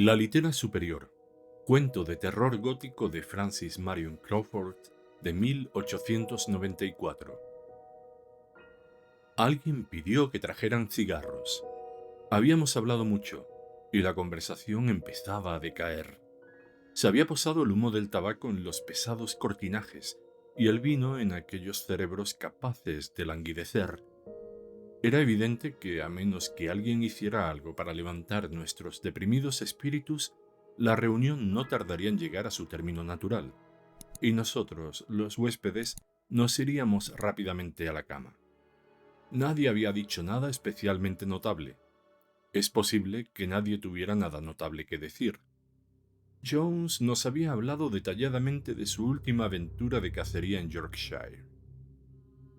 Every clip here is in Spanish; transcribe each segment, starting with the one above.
La litera superior. Cuento de terror gótico de Francis Marion Crawford de 1894. Alguien pidió que trajeran cigarros. Habíamos hablado mucho, y la conversación empezaba a decaer. Se había posado el humo del tabaco en los pesados cortinajes y el vino en aquellos cerebros capaces de languidecer. Era evidente que, a menos que alguien hiciera algo para levantar nuestros deprimidos espíritus, la reunión no tardaría en llegar a su término natural, y nosotros, los huéspedes, nos iríamos rápidamente a la cama. Nadie había dicho nada especialmente notable. Es posible que nadie tuviera nada notable que decir. Jones nos había hablado detalladamente de su última aventura de cacería en Yorkshire.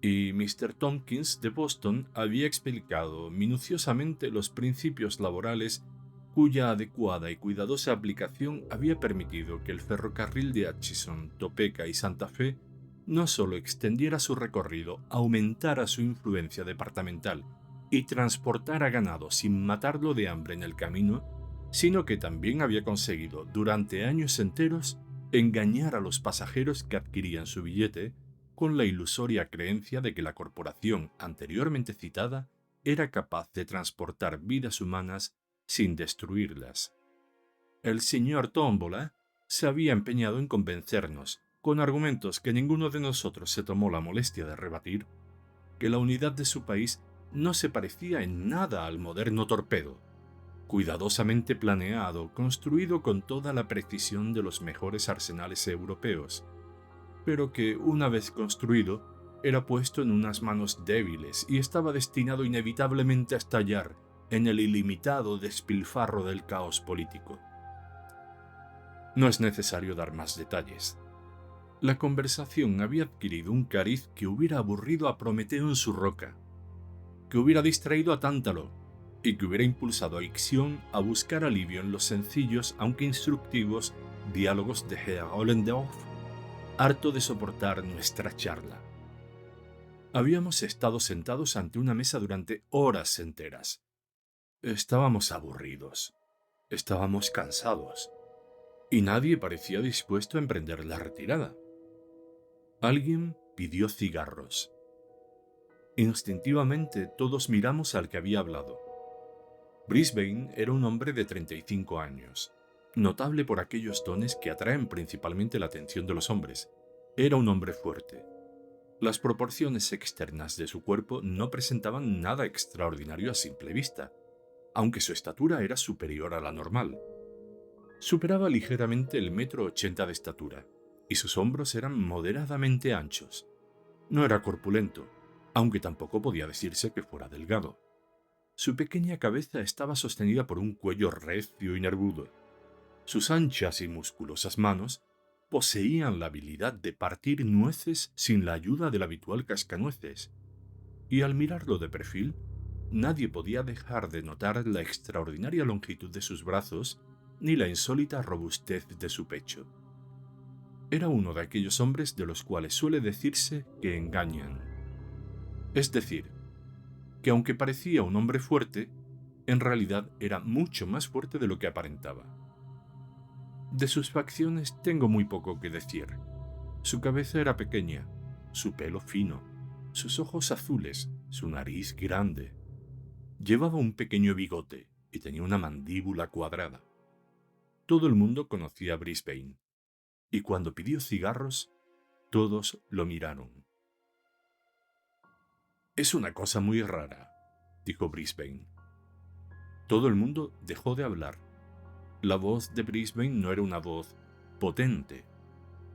Y Mr. Tompkins de Boston había explicado minuciosamente los principios laborales cuya adecuada y cuidadosa aplicación había permitido que el ferrocarril de Atchison, Topeka y Santa Fe no solo extendiera su recorrido, aumentara su influencia departamental y transportara ganado sin matarlo de hambre en el camino, sino que también había conseguido durante años enteros engañar a los pasajeros que adquirían su billete con la ilusoria creencia de que la corporación anteriormente citada era capaz de transportar vidas humanas sin destruirlas. El señor Tómbola se había empeñado en convencernos, con argumentos que ninguno de nosotros se tomó la molestia de rebatir, que la unidad de su país no se parecía en nada al moderno torpedo, cuidadosamente planeado, construido con toda la precisión de los mejores arsenales europeos, pero que, una vez construido, era puesto en unas manos débiles y estaba destinado inevitablemente a estallar en el ilimitado despilfarro del caos político. No es necesario dar más detalles. La conversación había adquirido un cariz que hubiera aburrido a Prometeo en su roca, que hubiera distraído a Tántalo y que hubiera impulsado a Ixión a buscar alivio en los sencillos, aunque instructivos, diálogos de Herr Ollendorff, harto de soportar nuestra charla. Habíamos estado sentados ante una mesa durante horas enteras. Estábamos aburridos, estábamos cansados, y nadie parecía dispuesto a emprender la retirada. Alguien pidió cigarros. Instintivamente todos miramos al que había hablado. Brisbane era un hombre de 35 años, notable por aquellos dones que atraen principalmente la atención de los hombres. Era un hombre fuerte. Las proporciones externas de su cuerpo no presentaban nada extraordinario a simple vista, aunque su estatura era superior a la normal. Superaba ligeramente el 1,80 m de estatura, y sus hombros eran moderadamente anchos. No era corpulento, aunque tampoco podía decirse que fuera delgado. Su pequeña cabeza estaba sostenida por un cuello recio y nervudo. Sus anchas y musculosas manos poseían la habilidad de partir nueces sin la ayuda del habitual cascanueces, y al mirarlo de perfil, nadie podía dejar de notar la extraordinaria longitud de sus brazos ni la insólita robustez de su pecho. Era uno de aquellos hombres de los cuales suele decirse que engañan. Es decir, que aunque parecía un hombre fuerte, en realidad era mucho más fuerte de lo que aparentaba. De sus facciones tengo muy poco que decir. Su cabeza era pequeña, su pelo fino, sus ojos azules, su nariz grande. Llevaba un pequeño bigote y tenía una mandíbula cuadrada. Todo el mundo conocía a Brisbane, y cuando pidió cigarros, todos lo miraron. «Es una cosa muy rara», dijo Brisbane. Todo el mundo dejó de hablar. La voz de Brisbane no era una voz potente,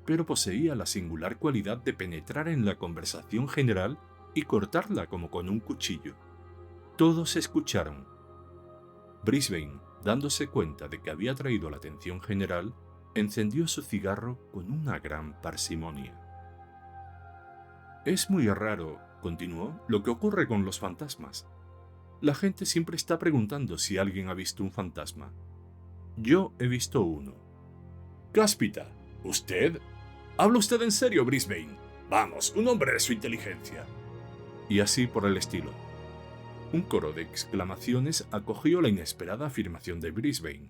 pero poseía la singular cualidad de penetrar en la conversación general y cortarla como con un cuchillo. Todos escucharon. Brisbane, dándose cuenta de que había atraído la atención general, encendió su cigarro con una gran parsimonia. «Es muy raro», continuó, «lo que ocurre con los fantasmas. La gente siempre está preguntando si alguien ha visto un fantasma. Yo he visto uno». «Cáspita, ¿usted? ¿Habla usted en serio, Brisbane? Vamos, un hombre de su inteligencia». Y así por el estilo. Un coro de exclamaciones acogió la inesperada afirmación de Brisbane.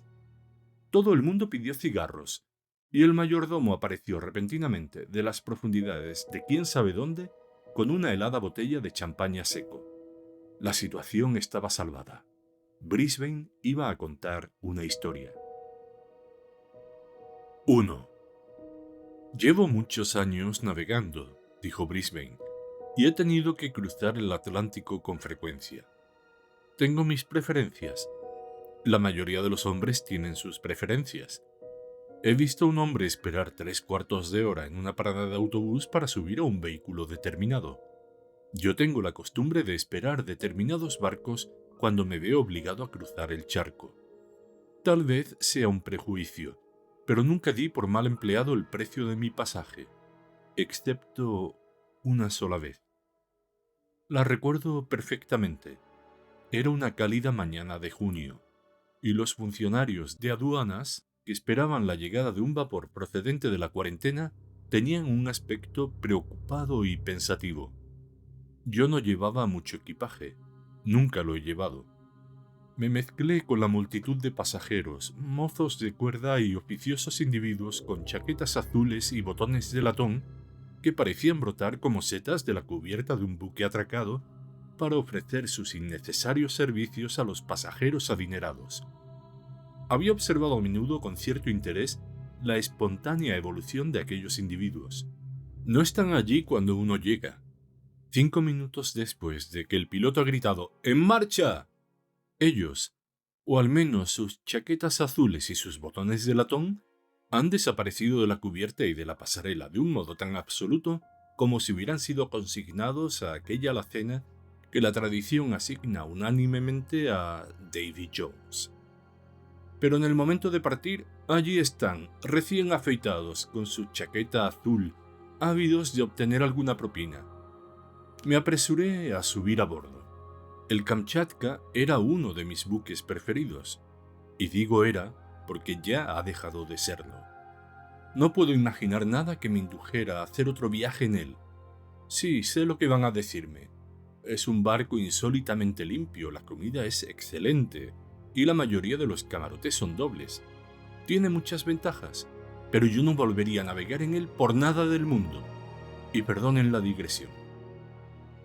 Todo el mundo pidió cigarros, y el mayordomo apareció repentinamente de las profundidades de quién sabe dónde con una helada botella de champaña seco. La situación estaba salvada. Brisbane iba a contar una historia. 1. Llevo muchos años navegando, dijo Brisbane, y he tenido que cruzar el Atlántico con frecuencia. Tengo mis preferencias. La mayoría de los hombres tienen sus preferencias. He visto a un hombre esperar 3/4 de hora en una parada de autobús para subir a un vehículo determinado. Yo tengo la costumbre de esperar determinados barcos cuando me veo obligado a cruzar el charco. Tal vez sea un prejuicio, pero nunca di por mal empleado el precio de mi pasaje, excepto una sola vez. La recuerdo perfectamente. Era una cálida mañana de junio, y los funcionarios de aduanas que esperaban la llegada de un vapor procedente de la cuarentena tenían un aspecto preocupado y pensativo. Yo no llevaba mucho equipaje, nunca lo he llevado. Me mezclé con la multitud de pasajeros, mozos de cuerda y oficiosos individuos con chaquetas azules y botones de latón que parecían brotar como setas de la cubierta de un buque atracado para ofrecer sus innecesarios servicios a los pasajeros adinerados. Había observado a menudo con cierto interés la espontánea evolución de aquellos individuos. No están allí cuando uno llega. 5 minutos después de que el piloto ha gritado ¡En marcha!, ellos, o al menos sus chaquetas azules y sus botones de latón, han desaparecido de la cubierta y de la pasarela de un modo tan absoluto como si hubieran sido consignados a aquella alacena que la tradición asigna unánimemente a Davy Jones. Pero en el momento de partir, allí están, recién afeitados, con su chaqueta azul, ávidos de obtener alguna propina. Me apresuré a subir a bordo. El Kamchatka era uno de mis buques preferidos, y digo era porque ya ha dejado de serlo. No puedo imaginar nada que me indujera a hacer otro viaje en él. Sí, sé lo que van a decirme. Es un barco insólitamente limpio, la comida es excelente, y la mayoría de los camarotes son dobles. Tiene muchas ventajas, pero yo no volvería a navegar en él por nada del mundo. Y perdonen la digresión.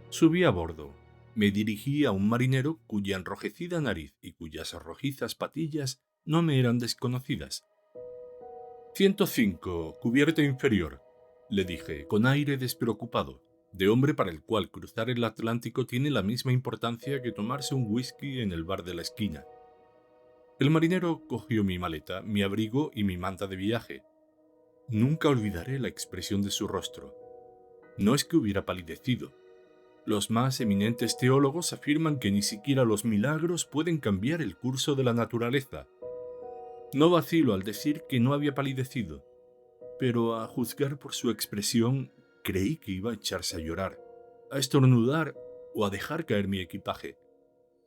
Subí a bordo. Me dirigí a un marinero cuya enrojecida nariz y cuyas rojizas patillas no me eran desconocidas. 105, cubierta inferior, le dije, con aire despreocupado, de hombre para el cual cruzar el Atlántico tiene la misma importancia que tomarse un whisky en el bar de la esquina. El marinero cogió mi maleta, mi abrigo y mi manta de viaje. Nunca olvidaré la expresión de su rostro. No es que hubiera palidecido. Los más eminentes teólogos afirman que ni siquiera los milagros pueden cambiar el curso de la naturaleza. No vacilo al decir que no había palidecido, pero a juzgar por su expresión, creí que iba a echarse a llorar, a estornudar o a dejar caer mi equipaje.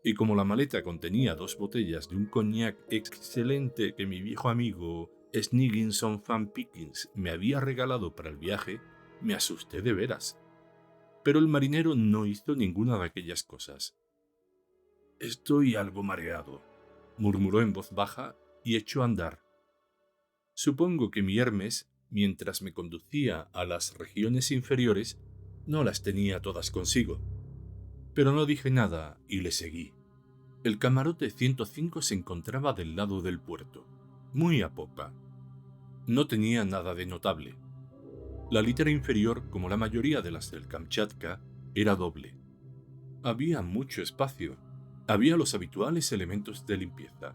Y como la maleta contenía 2 botellas de un coñac excelente que mi viejo amigo Snigginson Van Pickens me había regalado para el viaje, me asusté de veras. Pero el marinero no hizo ninguna de aquellas cosas. «Estoy algo mareado», murmuró en voz baja y echó a andar. Supongo que mi Hermes, mientras me conducía a las regiones inferiores, no las tenía todas consigo. Pero no dije nada y le seguí. El camarote 105 se encontraba del lado del puerto, muy a popa. No tenía nada de notable. La litera inferior, como la mayoría de las del Kamchatka, era doble. Había mucho espacio. Había los habituales elementos de limpieza,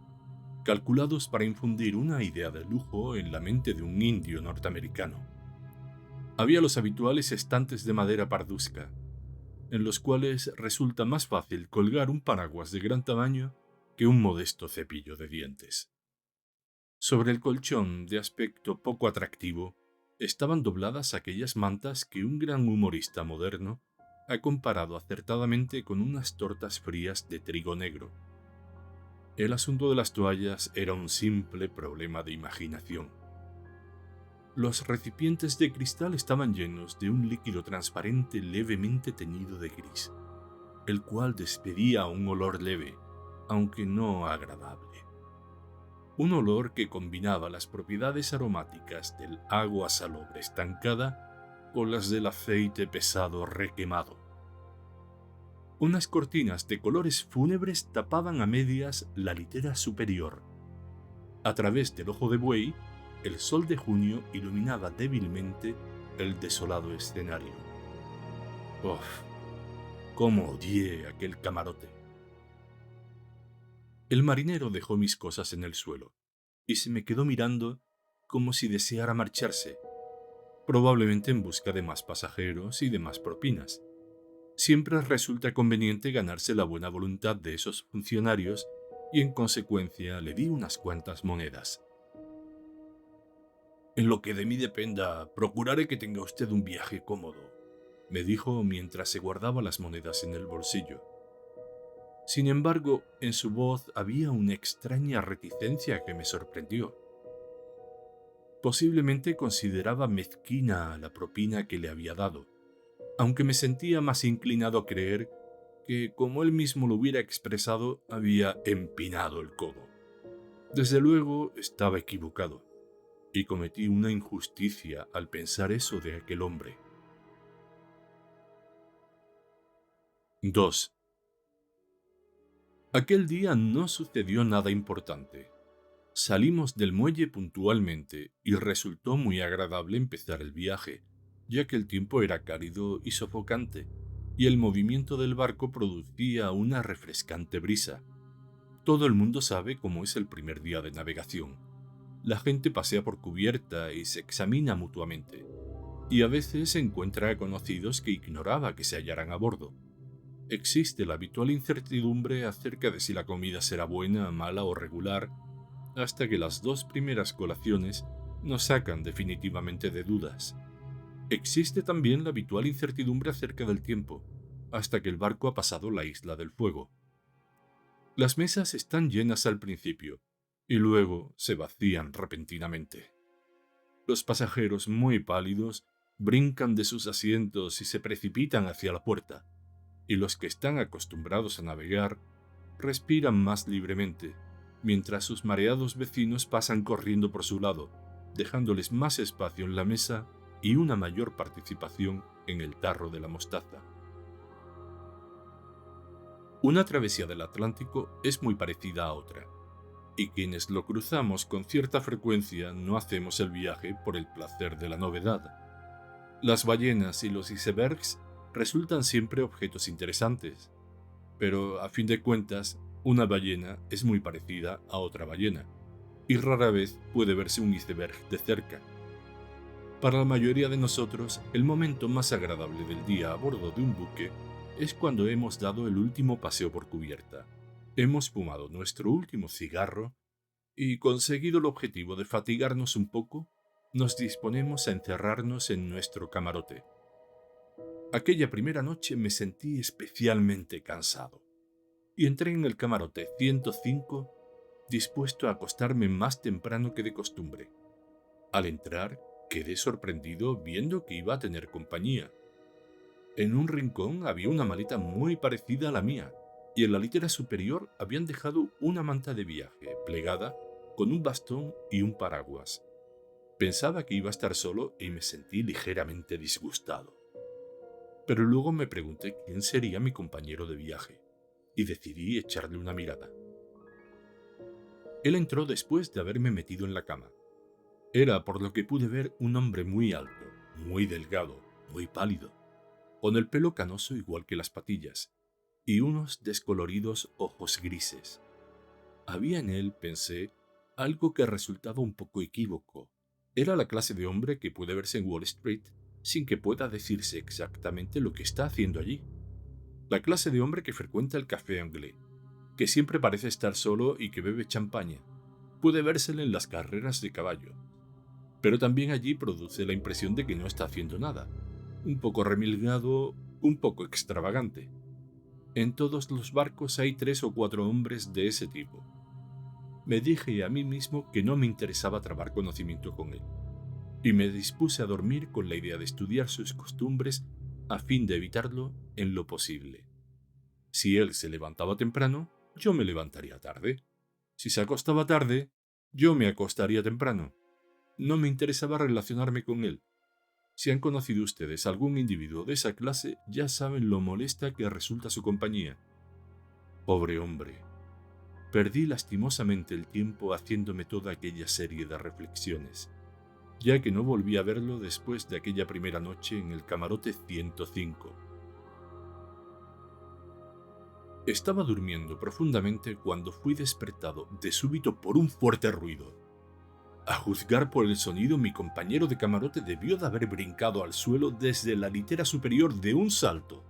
calculados para infundir una idea de lujo en la mente de un indio norteamericano. Había los habituales estantes de madera parduzca, en los cuales resulta más fácil colgar un paraguas de gran tamaño que un modesto cepillo de dientes. Sobre el colchón, de aspecto poco atractivo, estaban dobladas aquellas mantas que un gran humorista moderno ha comparado acertadamente con unas tortas frías de trigo negro. El asunto de las toallas era un simple problema de imaginación. Los recipientes de cristal estaban llenos de un líquido transparente levemente teñido de gris, el cual despedía un olor leve, aunque no agradable. un olor que combinaba las propiedades aromáticas del agua salobre estancada con las del aceite pesado requemado. Unas cortinas de colores fúnebres tapaban a medias la litera superior. A través del ojo de buey, el sol de junio iluminaba débilmente el desolado escenario. ¡Uf! ¡Cómo odié aquel camarote! El marinero dejó mis cosas en el suelo y se me quedó mirando como si deseara marcharse, probablemente en busca de más pasajeros y de más propinas. Siempre resulta conveniente ganarse la buena voluntad de esos funcionarios y en consecuencia le di unas cuantas monedas. En lo que de mí dependa, procuraré que tenga usted un viaje cómodo, me dijo mientras se guardaba las monedas en el bolsillo. Sin embargo, en su voz había una extraña reticencia que me sorprendió. Posiblemente consideraba mezquina la propina que le había dado, aunque me sentía más inclinado a creer que, como él mismo lo hubiera expresado, había empinado el codo. Desde luego estaba equivocado, y cometí una injusticia al pensar eso de aquel hombre. 2. Aquel día no sucedió nada importante. Salimos del muelle puntualmente y resultó muy agradable empezar el viaje, ya que el tiempo era cálido y sofocante, y el movimiento del barco producía una refrescante brisa. Todo el mundo sabe cómo es el primer día de navegación. La gente pasea por cubierta y se examina mutuamente, y a veces se encuentra a conocidos que ignoraba que se hallaran a bordo. Existe la habitual incertidumbre acerca de si la comida será buena, mala o regular, hasta que las dos primeras colaciones nos sacan definitivamente de dudas. Existe también la habitual incertidumbre acerca del tiempo, hasta que el barco ha pasado la Isla del Fuego. Las mesas están llenas al principio, y luego se vacían repentinamente. Los pasajeros, muy pálidos, brincan de sus asientos y se precipitan hacia la puerta, y los que están acostumbrados a navegar respiran más libremente, mientras sus mareados vecinos pasan corriendo por su lado, dejándoles más espacio en la mesa y una mayor participación en el tarro de la mostaza. Una travesía del Atlántico es muy parecida a otra, y quienes lo cruzamos con cierta frecuencia no hacemos el viaje por el placer de la novedad. Las ballenas y los icebergs resultan siempre objetos interesantes, pero a fin de cuentas, una ballena es muy parecida a otra ballena, y rara vez puede verse un iceberg de cerca. Para la mayoría de nosotros, el momento más agradable del día a bordo de un buque es cuando hemos dado el último paseo por cubierta, hemos fumado nuestro último cigarro y, conseguido el objetivo de fatigarnos un poco, nos disponemos a encerrarnos en nuestro camarote. Aquella primera noche me sentí especialmente cansado y entré en el camarote 105 dispuesto a acostarme más temprano que de costumbre. Al entrar, quedé sorprendido viendo que iba a tener compañía. En un rincón había una maleta muy parecida a la mía, y en la litera superior habían dejado una manta de viaje plegada con un bastón y un paraguas. Pensaba que iba a estar solo y me sentí ligeramente disgustado. Pero luego me pregunté quién sería mi compañero de viaje, y decidí echarle una mirada. Él entró después de haberme metido en la cama. Era, por lo que pude ver, un hombre muy alto, muy delgado, muy pálido, con el pelo canoso igual que las patillas, y unos descoloridos ojos grises. Había en él, pensé, algo que resultaba un poco equívoco. Era la clase de hombre que puede verse en Wall Street sin que pueda decirse exactamente lo que está haciendo allí. La clase de hombre que frecuenta el café anglais, que siempre parece estar solo y que bebe champaña. Puede vérsele en las carreras de caballo, pero también allí produce la impresión de que no está haciendo nada, un poco remilgado, un poco extravagante. En todos los barcos hay 3 o 4 hombres de ese tipo. Me dije a mí mismo que no me interesaba trabar conocimiento con él, y me dispuse a dormir con la idea de estudiar sus costumbres a fin de evitarlo en lo posible. Si él se levantaba temprano, yo me levantaría tarde. Si se acostaba tarde, Yo me acostaría temprano. No me interesaba relacionarme con él. Si han conocido ustedes algún individuo de esa clase, ya saben lo molesta que resulta su compañía. Pobre hombre. Perdí lastimosamente el tiempo haciéndome toda aquella serie de reflexiones, ya que no volví a verlo después de aquella primera noche en el camarote 105. Estaba durmiendo profundamente cuando fui despertado de súbito por un fuerte ruido. A juzgar por el sonido, mi compañero de camarote debió de haber brincado al suelo desde la litera superior de un salto.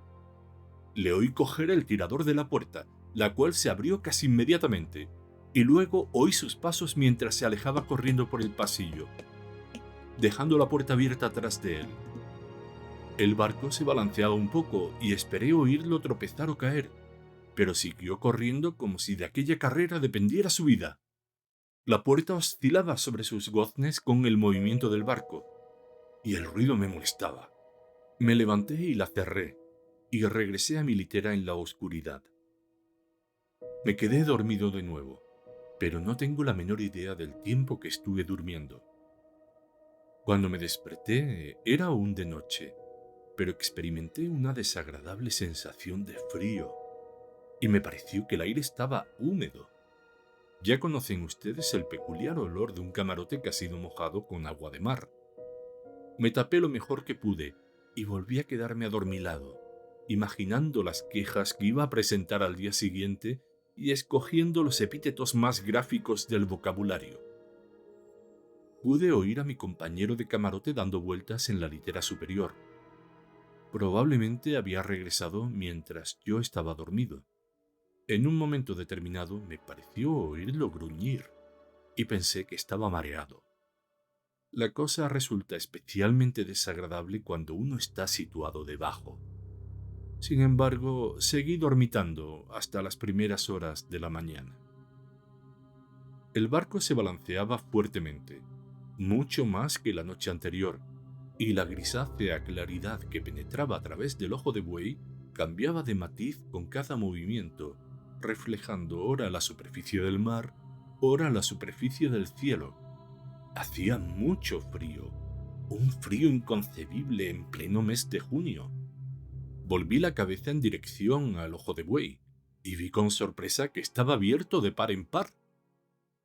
Le oí coger el tirador de la puerta, la cual se abrió casi inmediatamente, y luego oí sus pasos mientras se alejaba corriendo por el pasillo, dejando la puerta abierta tras de él. El barco se balanceaba un poco y esperé oírlo tropezar o caer, pero siguió corriendo como si de aquella carrera dependiera su vida. La puerta oscilaba sobre sus goznes con el movimiento del barco, y el ruido me molestaba. Me levanté y la cerré, y regresé a mi litera en la oscuridad. Me quedé dormido de nuevo, pero no tengo la menor idea del tiempo que estuve durmiendo. Cuando me desperté era aún de noche, pero experimenté una desagradable sensación de frío, y me pareció que el aire estaba húmedo. Ya conocen ustedes el peculiar olor de un camarote que ha sido mojado con agua de mar. Me tapé lo mejor que pude y volví a quedarme adormilado, imaginando las quejas que iba a presentar al día siguiente y escogiendo los epítetos más gráficos del vocabulario. Pude oír a mi compañero de camarote dando vueltas en la litera superior. Probablemente había regresado mientras yo estaba dormido. En un momento determinado me pareció oírlo gruñir y pensé que estaba mareado. La cosa resulta especialmente desagradable cuando uno está situado debajo. Sin embargo, seguí dormitando hasta las primeras horas de la mañana. El barco se balanceaba fuertemente, mucho más que la noche anterior, y la grisácea claridad que penetraba a través del ojo de buey cambiaba de matiz con cada movimiento, reflejando ora la superficie del mar, ora la superficie del cielo. Hacía mucho frío, un frío inconcebible en pleno mes de junio. Volví la cabeza en dirección al ojo de buey y vi con sorpresa que estaba abierto de par en par.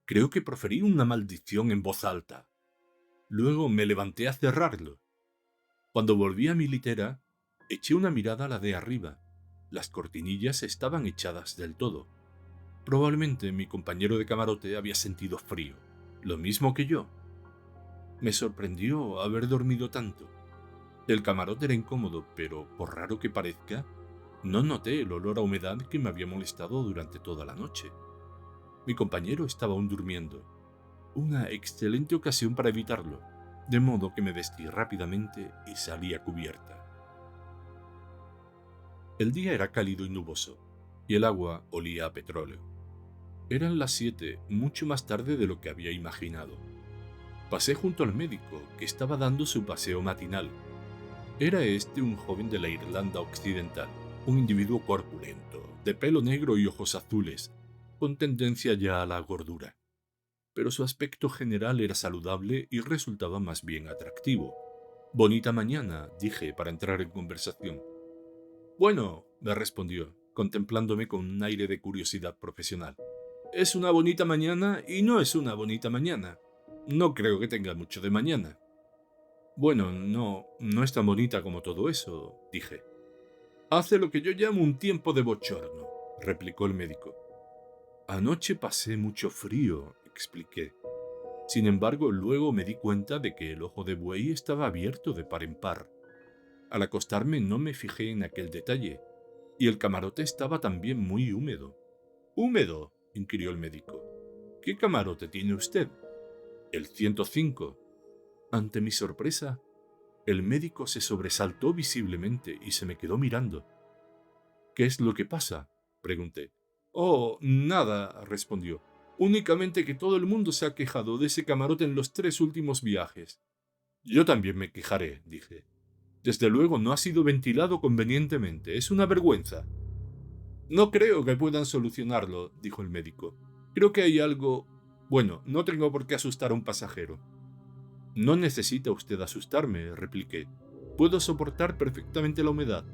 Creo que proferí una maldición en voz alta. Luego me levanté a cerrarlo. Cuando volví a mi litera, eché una mirada a la de arriba. Las cortinillas estaban echadas del todo. Probablemente mi compañero de camarote había sentido frío, lo mismo que yo. Me sorprendió haber dormido tanto. El camarote era incómodo, pero por raro que parezca, no noté el olor a humedad que me había molestado durante toda la noche. Mi compañero estaba aún durmiendo. Una excelente ocasión para evitarlo, de modo que me vestí rápidamente y salí a cubierta. El día era cálido y nuboso, y el agua olía a petróleo. Eran las 7, mucho más tarde de lo que había imaginado. Pasé junto al médico, que estaba dando su paseo matinal. Era este un joven de la Irlanda Occidental, un individuo corpulento, de pelo negro y ojos azules, con tendencia ya a la gordura. Pero su aspecto general era saludable y resultaba más bien atractivo. «Bonita mañana», dije para entrar en conversación. «Bueno», me respondió, contemplándome con un aire de curiosidad profesional. «Es una bonita mañana y no es una bonita mañana. No creo que tenga mucho de mañana». «Bueno, no es tan bonita como todo eso», dije. «Hace lo que yo llamo un tiempo de bochorno», replicó el médico. «Anoche pasé mucho frío», expliqué. Sin embargo, luego me di cuenta de que el ojo de buey estaba abierto de par en par. Al acostarme no me fijé en aquel detalle, y el camarote estaba también muy húmedo. «¿Húmedo?», inquirió el médico. «¿Qué camarote tiene usted?» «El 105». Ante mi sorpresa, el médico se sobresaltó visiblemente y se me quedó mirando. «¿Qué es lo que pasa?», pregunté. «Oh, nada», respondió. «Únicamente que todo el mundo se ha quejado de ese camarote en los 3 últimos viajes». «Yo también me quejaré», dije. «Desde luego no ha sido ventilado convenientemente. Es una vergüenza». «No creo que puedan solucionarlo», dijo el médico. «Creo que hay algo... Bueno, no tengo por qué asustar a un pasajero. No necesita usted asustarme, repliqué. Puedo soportar perfectamente la humedad,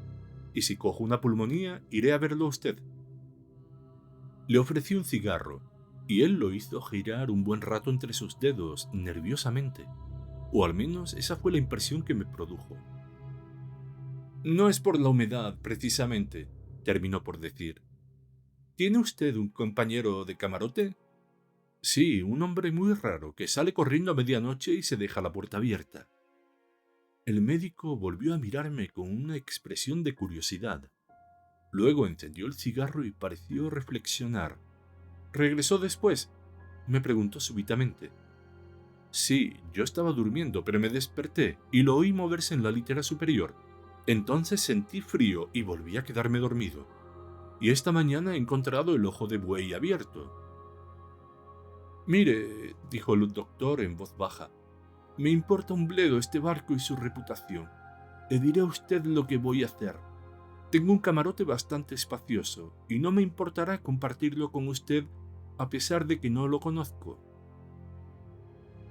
y si cojo una pulmonía, iré a verlo a usted. Le ofrecí un cigarro, y él lo hizo girar un buen rato entre sus dedos, nerviosamente. O al menos esa fue la impresión que me produjo. No es por la humedad, precisamente, terminó por decir. ¿Tiene usted un compañero de camarote? Sí, un hombre muy raro que sale corriendo a medianoche y se deja la puerta abierta. El médico volvió a mirarme con una expresión de curiosidad. Luego encendió el cigarro y pareció reflexionar. ¿Regresó después? Me preguntó súbitamente. Sí, yo estaba durmiendo, pero me desperté y lo oí moverse en la litera superior. Entonces sentí frío y volví a quedarme dormido. Y esta mañana he encontrado el ojo de buey abierto. Mire, dijo el doctor en voz baja, me importa un bledo este barco y su reputación. Le diré a usted lo que voy a hacer. Tengo un camarote bastante espacioso y no me importará compartirlo con usted a pesar de que no lo conozco.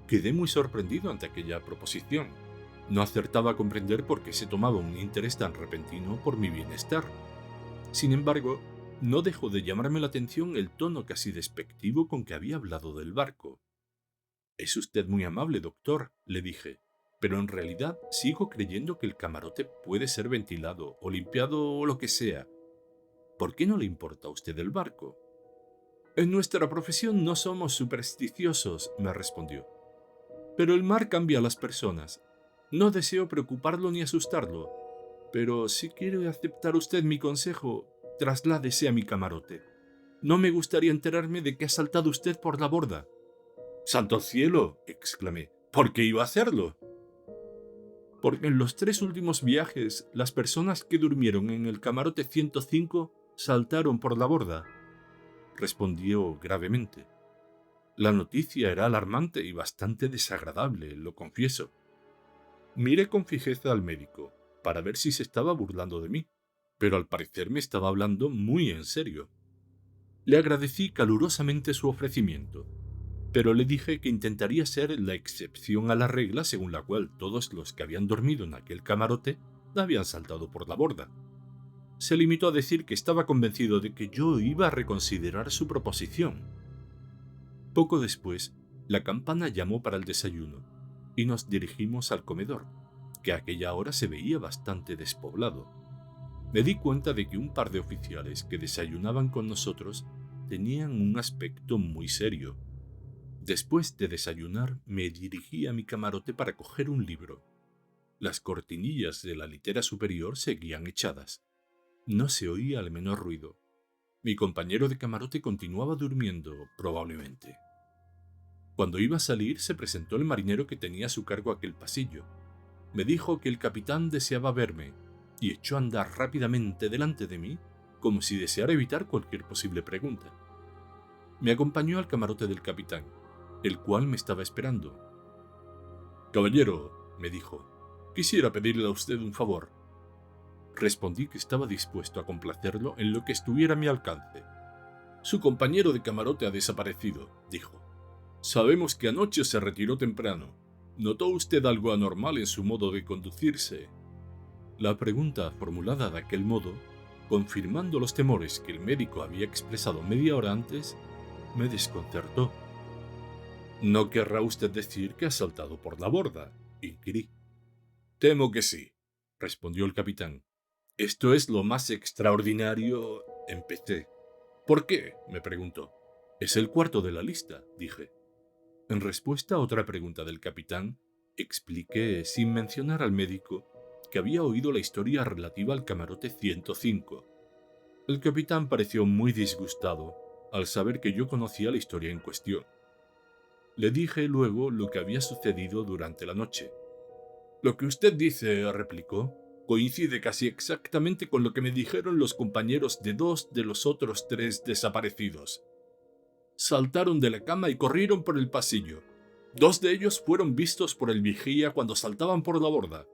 Quedé muy sorprendido ante aquella proposición. No acertaba a comprender por qué se tomaba un interés tan repentino por mi bienestar. Sin embargo, no dejó de llamarme la atención el tono casi despectivo con que había hablado del barco. Es usted muy amable, doctor, le dije, pero en realidad sigo creyendo que el camarote puede ser ventilado o limpiado o lo que sea. ¿Por qué no le importa a usted el barco? En nuestra profesión no somos supersticiosos, me respondió. Pero el mar cambia a las personas. No deseo preocuparlo ni asustarlo, pero si quiere aceptar usted mi consejo, trasládese a mi camarote. No me gustaría enterarme de que ha saltado usted por la borda. ¡Santo cielo!, exclamé. ¿Por qué iba a hacerlo? Porque en los 3 últimos viajes, las personas que durmieron en el camarote 105 saltaron por la borda, respondió gravemente. La noticia era alarmante y bastante desagradable, lo confieso. Miré con fijeza al médico, para ver si se estaba burlando de mí, pero al parecer me estaba hablando muy en serio. Le agradecí calurosamente su ofrecimiento, pero le dije que intentaría ser la excepción a la regla según la cual todos los que habían dormido en aquel camarote habían saltado por la borda. Se limitó a decir que estaba convencido de que yo iba a reconsiderar su proposición. Poco después, la campana llamó para el desayuno y nos dirigimos al comedor, que a aquella hora se veía bastante despoblado. Me di cuenta de que un par de oficiales que desayunaban con nosotros tenían un aspecto muy serio. Después de desayunar, me dirigí a mi camarote para coger un libro. Las cortinillas de la litera superior seguían echadas. No se oía el menor ruido. Mi compañero de camarote continuaba durmiendo, probablemente. Cuando iba a salir, se presentó el marinero que tenía a su cargo aquel pasillo. Me dijo que el capitán deseaba verme y echó a andar rápidamente delante de mí, como si deseara evitar cualquier posible pregunta. Me acompañó al camarote del capitán, el cual me estaba esperando. Caballero, me dijo, quisiera pedirle a usted un favor. Respondí que estaba dispuesto a complacerlo en lo que estuviera a mi alcance. Su compañero de camarote ha desaparecido, dijo. Sabemos que anoche se retiró temprano. ¿Notó usted algo anormal en su modo de conducirse? La pregunta, formulada de aquel modo, confirmando los temores que el médico había expresado media hora antes, me desconcertó. ¿No querrá usted decir que ha saltado por la borda?, inquirí. Temo que sí, respondió el capitán. Esto es lo más extraordinario, empecé. ¿Por qué?, me preguntó. Es el cuarto de la lista, dije. En respuesta a otra pregunta del capitán, expliqué, sin mencionar al médico, que había oído la historia relativa al camarote 105. El capitán pareció muy disgustado al saber que yo conocía la historia en cuestión. Le dije luego lo que había sucedido durante la noche. Lo que usted dice, replicó, coincide casi exactamente con lo que me dijeron los compañeros de 2 de los otros 3 desaparecidos. Saltaron de la cama y corrieron por el pasillo. 2 de ellos fueron vistos por el vigía cuando saltaban por la borda.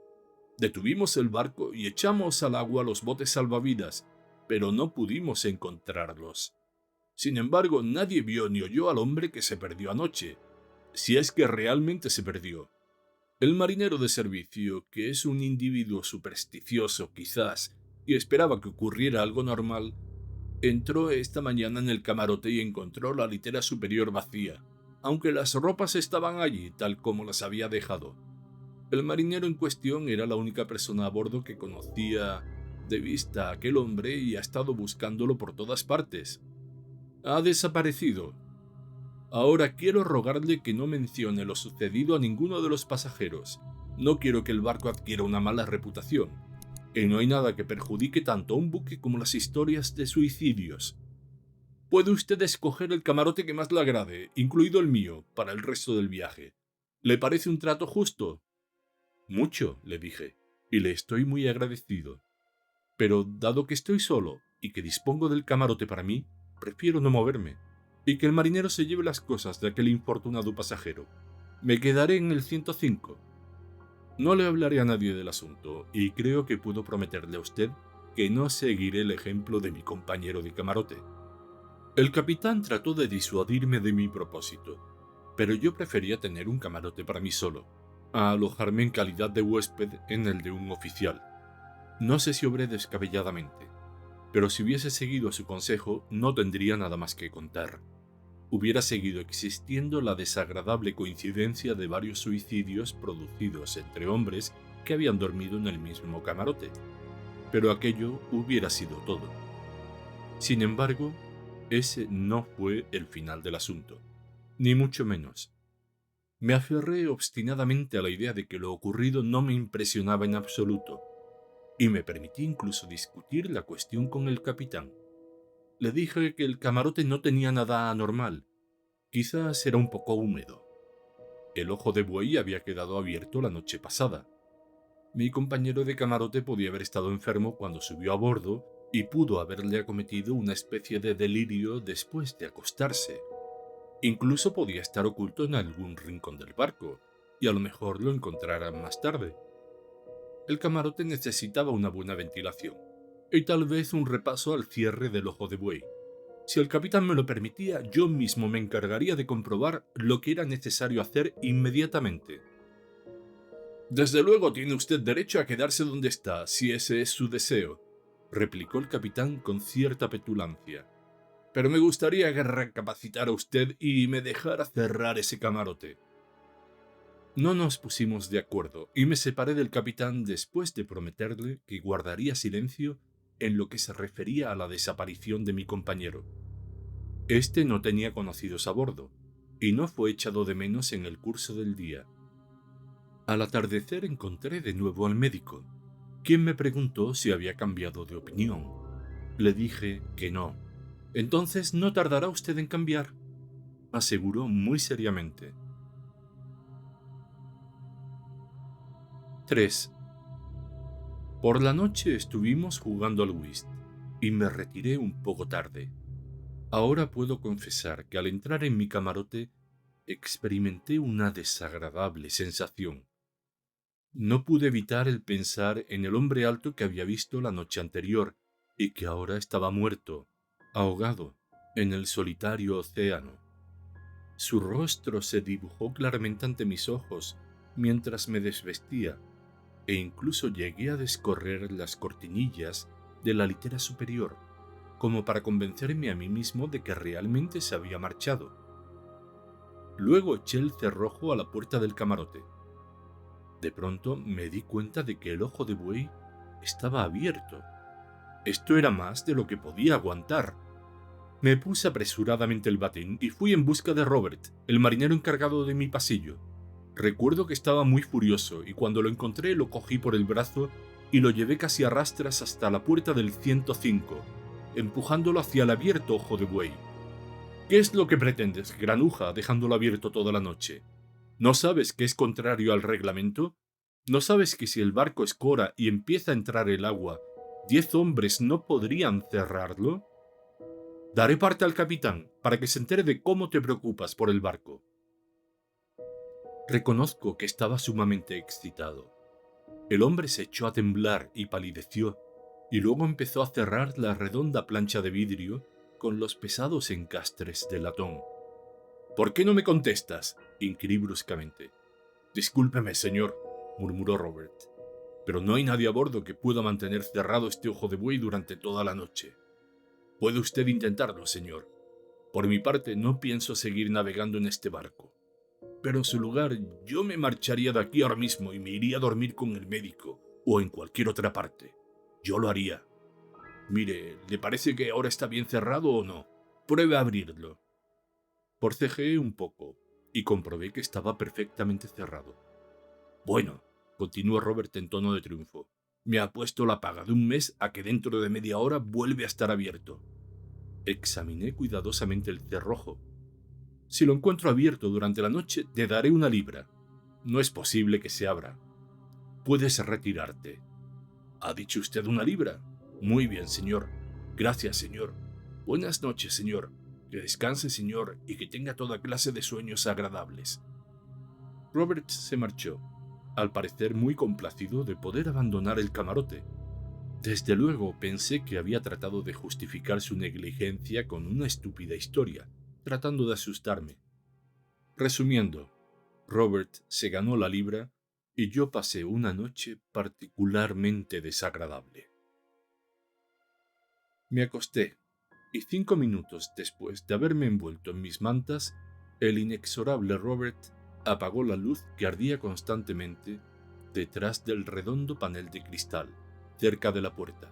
Detuvimos el barco y echamos al agua los botes salvavidas, pero no pudimos encontrarlos. Sin embargo, nadie vio ni oyó al hombre que se perdió anoche, si es que realmente se perdió. El marinero de servicio, que es un individuo supersticioso quizás, y esperaba que ocurriera algo normal, entró esta mañana en el camarote y encontró la litera superior vacía, aunque las ropas estaban allí tal como las había dejado. El marinero en cuestión era la única persona a bordo que conocía de vista a aquel hombre y ha estado buscándolo por todas partes. Ha desaparecido. Ahora quiero rogarle que no mencione lo sucedido a ninguno de los pasajeros. No quiero que el barco adquiera una mala reputación. Y no hay nada que perjudique tanto a un buque como las historias de suicidios. Puede usted escoger el camarote que más le agrade, incluido el mío, para el resto del viaje. ¿Le parece un trato justo? Mucho, le dije, y le estoy muy agradecido. Pero dado que estoy solo y que dispongo del camarote para mí, prefiero no moverme, y que el marinero se lleve las cosas de aquel infortunado pasajero. Me quedaré en el 105. No le hablaré a nadie del asunto, y creo que puedo prometerle a usted que no seguiré el ejemplo de mi compañero de camarote. El capitán trató de disuadirme de mi propósito, pero yo prefería tener un camarote para mí solo, a alojarme en calidad de huésped en el de un oficial. No sé si obré descabelladamente, pero si hubiese seguido su consejo no tendría nada más que contar. Hubiera seguido existiendo la desagradable coincidencia de varios suicidios producidos entre hombres que habían dormido en el mismo camarote, pero aquello hubiera sido todo. Sin embargo, ese no fue el final del asunto, ni mucho menos. Me aferré obstinadamente a la idea de que lo ocurrido no me impresionaba en absoluto, y me permití incluso discutir la cuestión con el capitán. Le dije que el camarote no tenía nada anormal, quizás era un poco húmedo. El ojo de buey había quedado abierto la noche pasada. Mi compañero de camarote podía haber estado enfermo cuando subió a bordo y pudo haberle acometido una especie de delirio después de acostarse. Incluso podía estar oculto en algún rincón del barco, y a lo mejor lo encontraran más tarde. El camarote necesitaba una buena ventilación, y tal vez un repaso al cierre del ojo de buey. Si el capitán me lo permitía, yo mismo me encargaría de comprobar lo que era necesario hacer inmediatamente. Desde luego tiene usted derecho a quedarse donde está, si ese es su deseo, replicó el capitán con cierta petulancia. Pero me gustaría que recapacitara usted y me dejara cerrar ese camarote. No nos pusimos de acuerdo y me separé del capitán después de prometerle que guardaría silencio en lo que se refería a la desaparición de mi compañero. Este no tenía conocidos a bordo y no fue echado de menos en el curso del día. Al atardecer encontré de nuevo al médico, quien me preguntó si había cambiado de opinión. Le dije que no. Entonces no tardará usted en cambiar, aseguró muy seriamente. 3. Por la noche estuvimos jugando al whist y me retiré un poco tarde. Ahora puedo confesar que al entrar en mi camarote experimenté una desagradable sensación. No pude evitar el pensar en el hombre alto que había visto la noche anterior y que ahora estaba muerto, ahogado, en el solitario océano. Su rostro se dibujó claramente ante mis ojos mientras me desvestía, e incluso llegué a descorrer las cortinillas de la litera superior, como para convencerme a mí mismo de que realmente se había marchado. Luego eché el cerrojo a la puerta del camarote. De pronto me di cuenta de que el ojo de buey estaba abierto. Esto era más de lo que podía aguantar. Me puse apresuradamente el batín y fui en busca de Robert, el marinero encargado de mi pasillo. Recuerdo que estaba muy furioso y cuando lo encontré lo cogí por el brazo y lo llevé casi a rastras hasta la puerta del 105, empujándolo hacia el abierto ojo de buey. ¿Qué es lo que pretendes, granuja, dejándolo abierto toda la noche? ¿No sabes que es contrario al reglamento? ¿No sabes que si el barco escora y empieza a entrar el agua, 10 hombres no podrían cerrarlo? Daré parte al capitán para que se entere de cómo te preocupas por el barco. Reconozco que estaba sumamente excitado. El hombre se echó a temblar y palideció, y luego empezó a cerrar la redonda plancha de vidrio con los pesados encastres de latón. «¿Por qué no me contestas?», inquirí bruscamente. «Discúlpeme, señor», murmuró Robert, «pero no hay nadie a bordo que pueda mantener cerrado este ojo de buey durante toda la noche. Puede usted intentarlo, señor. Por mi parte, no pienso seguir navegando en este barco. Pero en su lugar, yo me marcharía de aquí ahora mismo y me iría a dormir con el médico o en cualquier otra parte. Yo lo haría. Mire, ¿le parece que ahora está bien cerrado o no? Pruebe a abrirlo». Forcejeé un poco y comprobé que estaba perfectamente cerrado. «Bueno», continuó Robert en tono de triunfo, «me ha puesto la paga de un mes a que dentro de media hora vuelve a estar abierto». Examiné cuidadosamente el cerrojo. «Si lo encuentro abierto durante la noche, te daré 1 libra. No es posible que se abra. Puedes retirarte». «¿Ha dicho usted 1 libra? Muy bien, señor. Gracias, señor. Buenas noches, señor. Que descanse, señor, y que tenga toda clase de sueños agradables». Robert se marchó, al parecer muy complacido de poder abandonar el camarote. Desde luego pensé que había tratado de justificar su negligencia con una estúpida historia, tratando de asustarme. Resumiendo, Robert se ganó la libra y yo pasé una noche particularmente desagradable. Me acosté, y 5 minutos después de haberme envuelto en mis mantas, el inexorable Robert apagó la luz que ardía constantemente detrás del redondo panel de cristal, cerca de la puerta.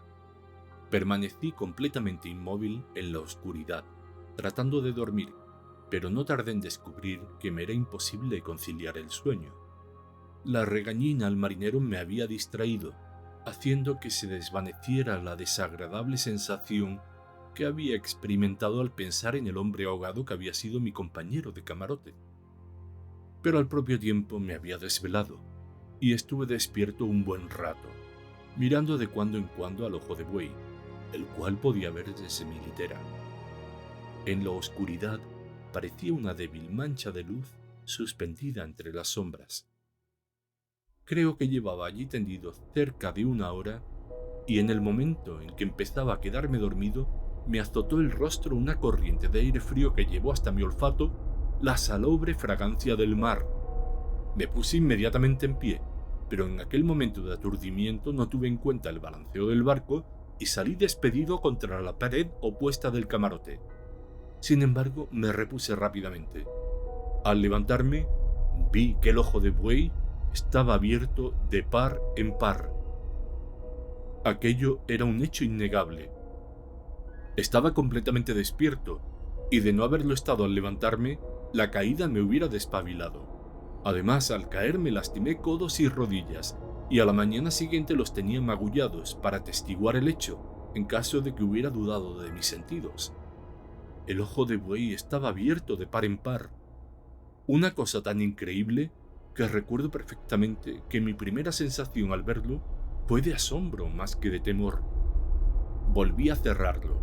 Permanecí completamente inmóvil en la oscuridad, tratando de dormir, pero no tardé en descubrir que me era imposible conciliar el sueño. La regañina al marinero me había distraído, haciendo que se desvaneciera la desagradable sensación que había experimentado al pensar en el hombre ahogado que había sido mi compañero de camarote. Pero al propio tiempo me había desvelado, y estuve despierto un buen rato, mirando de cuando en cuando al ojo de buey, el cual podía ver desde mi litera. En la oscuridad parecía una débil mancha de luz suspendida entre las sombras. Creo que llevaba allí tendido cerca de 1 hora, y en el momento en que empezaba a quedarme dormido, me azotó el rostro una corriente de aire frío que llevó hasta mi olfato la salobre fragancia del mar. Me puse inmediatamente en pie, pero en aquel momento de aturdimiento no tuve en cuenta el balanceo del barco y salí despedido contra la pared opuesta del camarote. Sin embargo, me repuse rápidamente. Al levantarme, vi que el ojo de buey estaba abierto de par en par. Aquello era un hecho innegable. Estaba completamente despierto, y de no haberlo estado al levantarme, la caída me hubiera despabilado. Además, al caer me lastimé codos y rodillas, y a la mañana siguiente los tenía magullados para atestiguar el hecho, en caso de que hubiera dudado de mis sentidos. El ojo de buey estaba abierto de par en par. Una cosa tan increíble que recuerdo perfectamente que mi primera sensación al verlo fue de asombro más que de temor. Volví a cerrarlo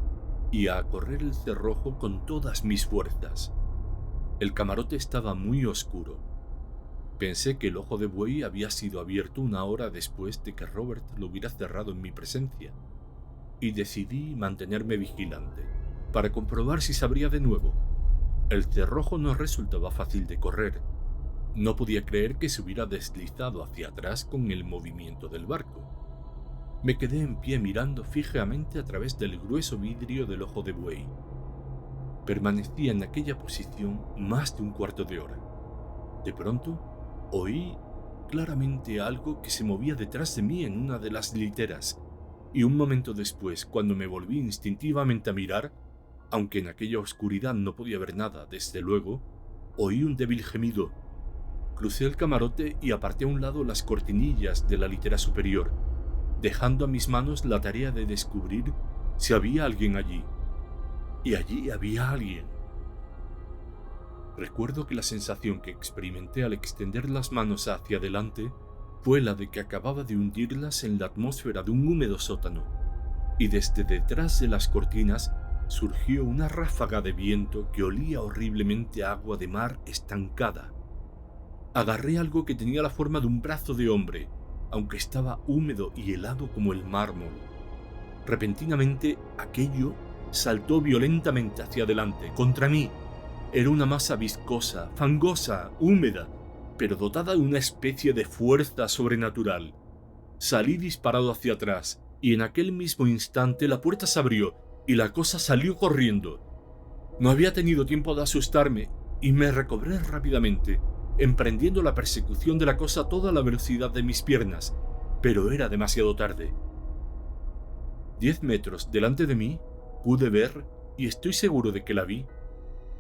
y a correr el cerrojo con todas mis fuerzas. El camarote estaba muy oscuro. Pensé que el ojo de buey había sido abierto 1 hora después de que Robert lo hubiera cerrado en mi presencia, y decidí mantenerme vigilante, para comprobar si se abría de nuevo. El cerrojo no resultaba fácil de correr. No podía creer que se hubiera deslizado hacia atrás con el movimiento del barco. Me quedé en pie mirando fijamente a través del grueso vidrio del ojo de buey. Permanecí en aquella posición más de 1/4 de hora. De pronto, oí claramente algo que se movía detrás de mí en una de las literas, y un momento después, cuando me volví instintivamente a mirar, aunque en aquella oscuridad no podía ver nada, desde luego, oí un débil gemido. Crucé el camarote y aparté a un lado las cortinillas de la litera superior, dejando a mis manos la tarea de descubrir si había alguien allí. Y allí había alguien. Recuerdo que la sensación que experimenté al extender las manos hacia adelante fue la de que acababa de hundirlas en la atmósfera de un húmedo sótano, y desde detrás de las cortinas surgió una ráfaga de viento que olía horriblemente a agua de mar estancada. Agarré algo que tenía la forma de un brazo de hombre, aunque estaba húmedo y helado como el mármol. Repentinamente aquello saltó violentamente hacia adelante, contra mí. Era una masa viscosa, fangosa, húmeda, pero dotada de una especie de fuerza sobrenatural. Salí disparado hacia atrás, y en aquel mismo instante la puerta se abrió y la cosa salió corriendo. No había tenido tiempo de asustarme y me recobré rápidamente, emprendiendo la persecución de la cosa a toda la velocidad de mis piernas, pero era demasiado tarde. 10 metros delante de mí pude ver, y estoy seguro de que la vi,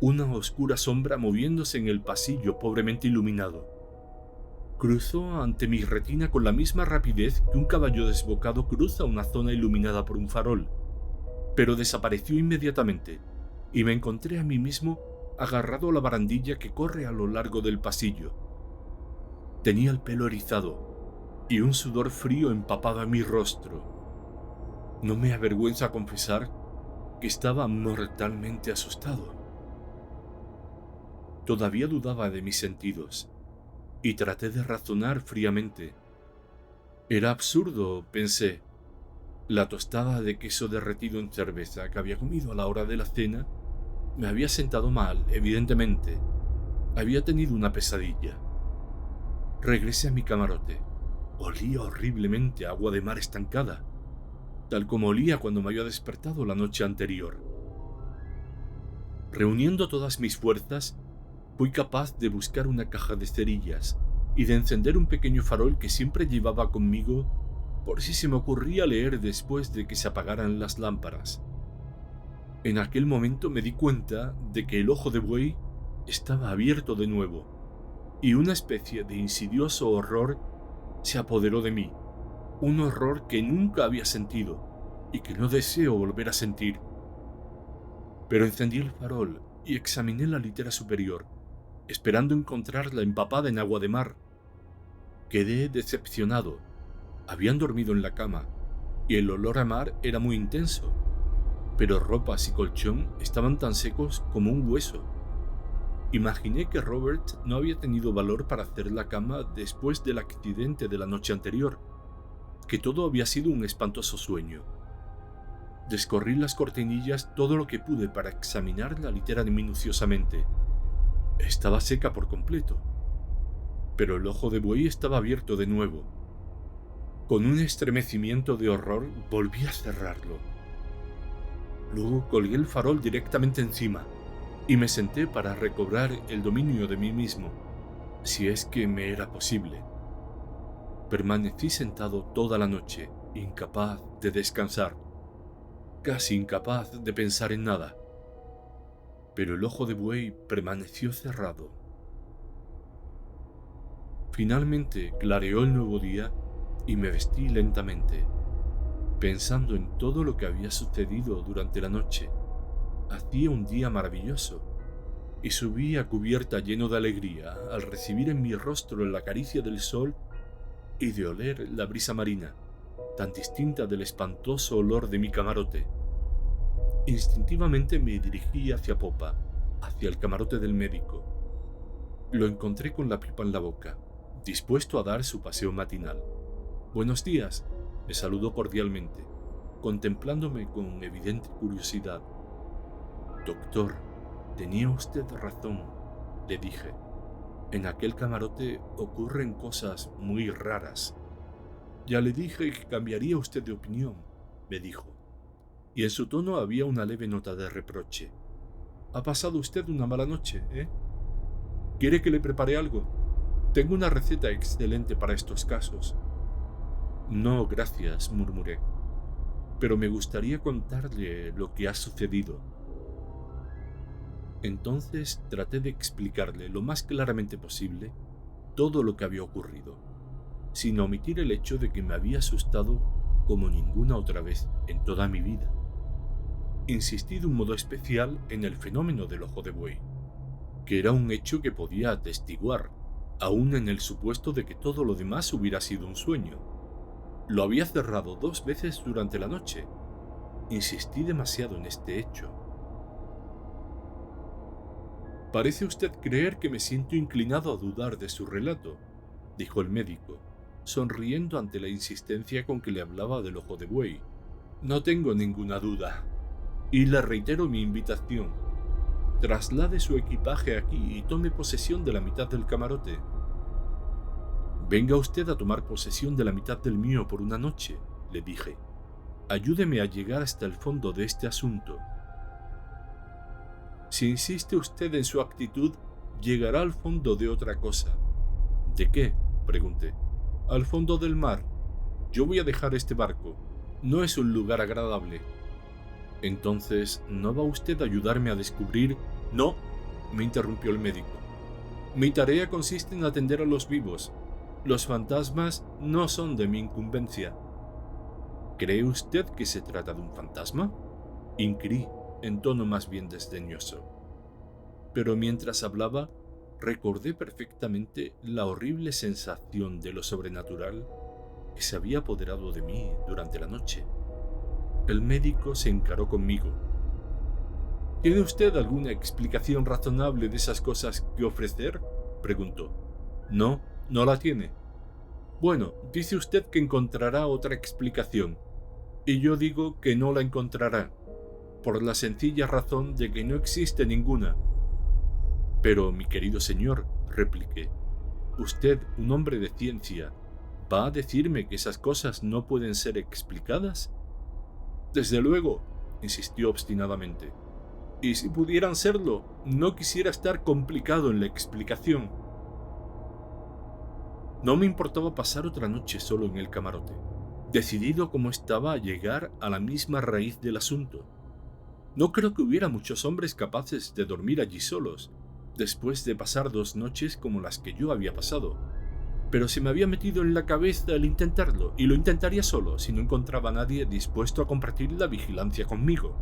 una oscura sombra moviéndose en el pasillo pobremente iluminado. Cruzó ante mi retina con la misma rapidez que un caballo desbocado cruza una zona iluminada por un farol, pero desapareció inmediatamente, y me encontré a mí mismo agarrado a la barandilla que corre a lo largo del pasillo. Tenía el pelo erizado y un sudor frío empapaba mi rostro. No me avergüenza confesar que estaba mortalmente asustado. Todavía dudaba de mis sentidos y traté de razonar fríamente. Era absurdo, pensé. La tostada de queso derretido en cerveza que había comido a la hora de la cena me había sentado mal, evidentemente. Había tenido una pesadilla. Regresé a mi camarote. Olía horriblemente a agua de mar estancada, tal como olía cuando me había despertado la noche anterior. Reuniendo todas mis fuerzas, fui capaz de buscar una caja de cerillas y de encender un pequeño farol que siempre llevaba conmigo por si se me ocurría leer después de que se apagaran las lámparas. En aquel momento me di cuenta de que el ojo de buey estaba abierto de nuevo, y una especie de insidioso horror se apoderó de mí, un horror que nunca había sentido y que no deseo volver a sentir. Pero encendí el farol y examiné la litera superior, esperando encontrarla empapada en agua de mar. Quedé decepcionado. Habían dormido en la cama, y el olor a mar era muy intenso, pero ropas y colchón estaban tan secos como un hueso. Imaginé que Robert no había tenido valor para hacer la cama después del accidente de la noche anterior, que todo había sido un espantoso sueño. Descorrí las cortinillas todo lo que pude para examinar la litera minuciosamente. Estaba seca por completo, pero el ojo de buey estaba abierto de nuevo. Con un estremecimiento de horror volví a cerrarlo. Luego colgué el farol directamente encima y me senté para recobrar el dominio de mí mismo, si es que me era posible. Permanecí sentado toda la noche, incapaz de descansar, casi incapaz de pensar en nada. Pero el ojo de buey permaneció cerrado. Finalmente clareó el nuevo día y me vestí lentamente, pensando en todo lo que había sucedido durante la noche. Hacía un día maravilloso, y subí a cubierta lleno de alegría al recibir en mi rostro la caricia del sol y de oler la brisa marina, tan distinta del espantoso olor de mi camarote. Instintivamente me dirigí hacia popa, hacia el camarote del médico. Lo encontré con la pipa en la boca, dispuesto a dar su paseo matinal. «Buenos días», me saludó cordialmente, contemplándome con evidente curiosidad. «Doctor, tenía usted razón», le dije. «En aquel camarote ocurren cosas muy raras». «Ya le dije que cambiaría usted de opinión», me dijo, y en su tono había una leve nota de reproche. «Ha pasado usted una mala noche, ¿eh? ¿Quiere que le prepare algo? Tengo una receta excelente para estos casos». «No, gracias», murmuré, «pero me gustaría contarle lo que ha sucedido». Entonces traté de explicarle lo más claramente posible todo lo que había ocurrido, sin omitir el hecho de que me había asustado como ninguna otra vez en toda mi vida. Insistí de un modo especial en el fenómeno del ojo de buey, que era un hecho que podía atestiguar, aún en el supuesto de que todo lo demás hubiera sido un sueño. Lo había cerrado 2 veces durante la noche. Insistí demasiado en este hecho. «Parece usted creer que me siento inclinado a dudar de su relato», dijo el médico, sonriendo ante la insistencia con que le hablaba del ojo de buey. «No tengo ninguna duda. Y le reitero mi invitación. Traslade su equipaje aquí y tome posesión de la mitad del camarote. Venga usted a tomar posesión de la mitad del mío por una noche, le dije. Ayúdeme a llegar hasta el fondo de este asunto. Si insiste usted en su actitud, llegará al fondo de otra cosa. ¿De qué?, pregunté. Al fondo del mar. Yo voy a dejar este barco. No es un lugar agradable. Entonces, ¿no va usted a ayudarme a descubrir? No, me interrumpió el médico. Mi tarea consiste en atender a los vivos. Los fantasmas no son de mi incumbencia. ¿Cree usted que se trata de un fantasma?, inquirí, en tono más bien desdeñoso. Pero mientras hablaba, recordé perfectamente la horrible sensación de lo sobrenatural que se había apoderado de mí durante la noche. El médico se encaró conmigo. ¿Tiene usted alguna explicación razonable de esas cosas que ofrecer?, preguntó. No, no la tiene. Bueno, dice usted que encontrará otra explicación, y yo digo que no la encontrará, por la sencilla razón de que no existe ninguna. Pero, mi querido señor, repliqué, usted, un hombre de ciencia, ¿va a decirme que esas cosas no pueden ser explicadas? Desde luego, insistió obstinadamente. Y si pudieran serlo, no quisiera estar complicado en la explicación. No me importaba pasar otra noche solo en el camarote, decidido como estaba a llegar a la misma raíz del asunto. No creo que hubiera muchos hombres capaces de dormir allí solos, después de pasar 2 noches como las que yo había pasado. Pero se me había metido en la cabeza el intentarlo, y lo intentaría solo si no encontraba a nadie dispuesto a compartir la vigilancia conmigo.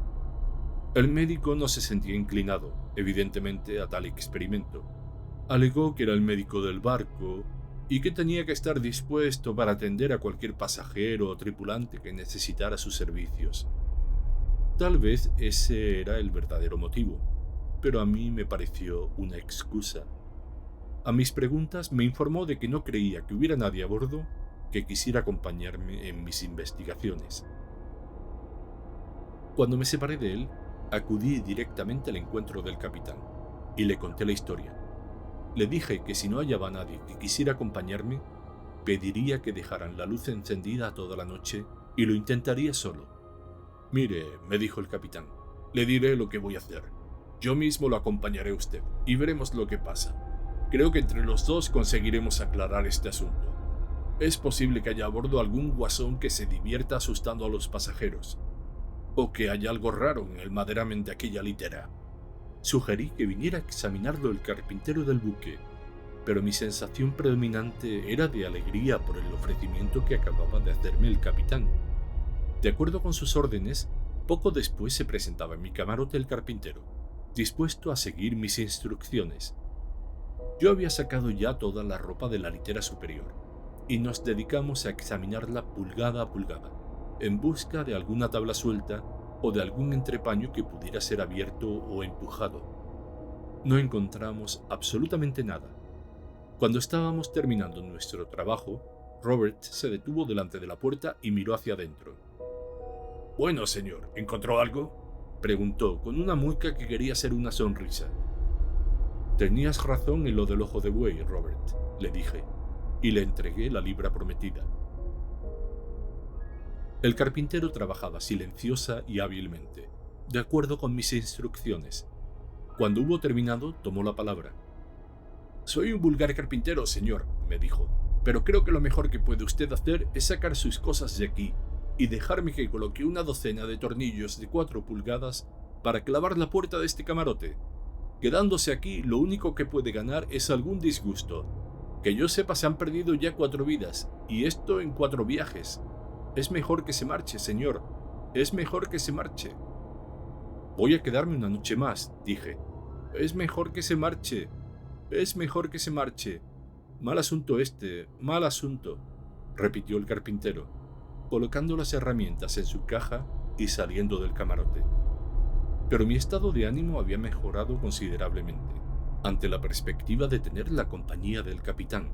El médico no se sentía inclinado, evidentemente, a tal experimento. Alegó que era el médico del barco y que tenía que estar dispuesto para atender a cualquier pasajero o tripulante que necesitara sus servicios. Tal vez ese era el verdadero motivo, pero a mí me pareció una excusa. A mis preguntas me informó de que no creía que hubiera nadie a bordo que quisiera acompañarme en mis investigaciones. Cuando me separé de él, acudí directamente al encuentro del capitán y le conté la historia. Le dije que si no hallaba a nadie que quisiera acompañarme, pediría que dejaran la luz encendida toda la noche y lo intentaría solo. Mire, me dijo el capitán, le diré lo que voy a hacer. Yo mismo lo acompañaré a usted y veremos lo que pasa. Creo que entre los dos conseguiremos aclarar este asunto. Es posible que haya a bordo algún guasón que se divierta asustando a los pasajeros, o que haya algo raro en el maderamen de aquella litera. Sugerí que viniera a examinarlo el carpintero del buque, pero mi sensación predominante era de alegría por el ofrecimiento que acababa de hacerme el capitán. De acuerdo con sus órdenes, poco después se presentaba en mi camarote el carpintero, dispuesto a seguir mis instrucciones. Yo había sacado ya toda la ropa de la litera superior, y nos dedicamos a examinarla pulgada a pulgada, en busca de alguna tabla suelta o de algún entrepaño que pudiera ser abierto o empujado. No encontramos absolutamente nada. Cuando estábamos terminando nuestro trabajo, Robert se detuvo delante de la puerta y miró hacia adentro. «Bueno, señor, ¿encontró algo?», preguntó con una mueca que quería ser una sonrisa. «Tenías razón en lo del ojo de buey, Robert», le dije, y le entregué la libra prometida. El carpintero trabajaba silenciosa y hábilmente, de acuerdo con mis instrucciones. Cuando hubo terminado, tomó la palabra. «Soy un vulgar carpintero, señor», me dijo, «pero creo que lo mejor que puede usted hacer es sacar sus cosas de aquí y dejarme que coloque una docena de tornillos de 4 pulgadas para clavar la puerta de este camarote. Quedándose aquí, lo único que puede ganar es algún disgusto. Que yo sepa, se han perdido ya 4 vidas, y esto en 4 viajes. Es mejor que se marche, señor. Es mejor que se marche». «Voy a quedarme una noche más», dije. «Es mejor que se marche. Es mejor que se marche. Mal asunto este, mal asunto», repitió el carpintero, colocando las herramientas en su caja y saliendo del camarote. Pero mi estado de ánimo había mejorado considerablemente ante la perspectiva de tener la compañía del capitán,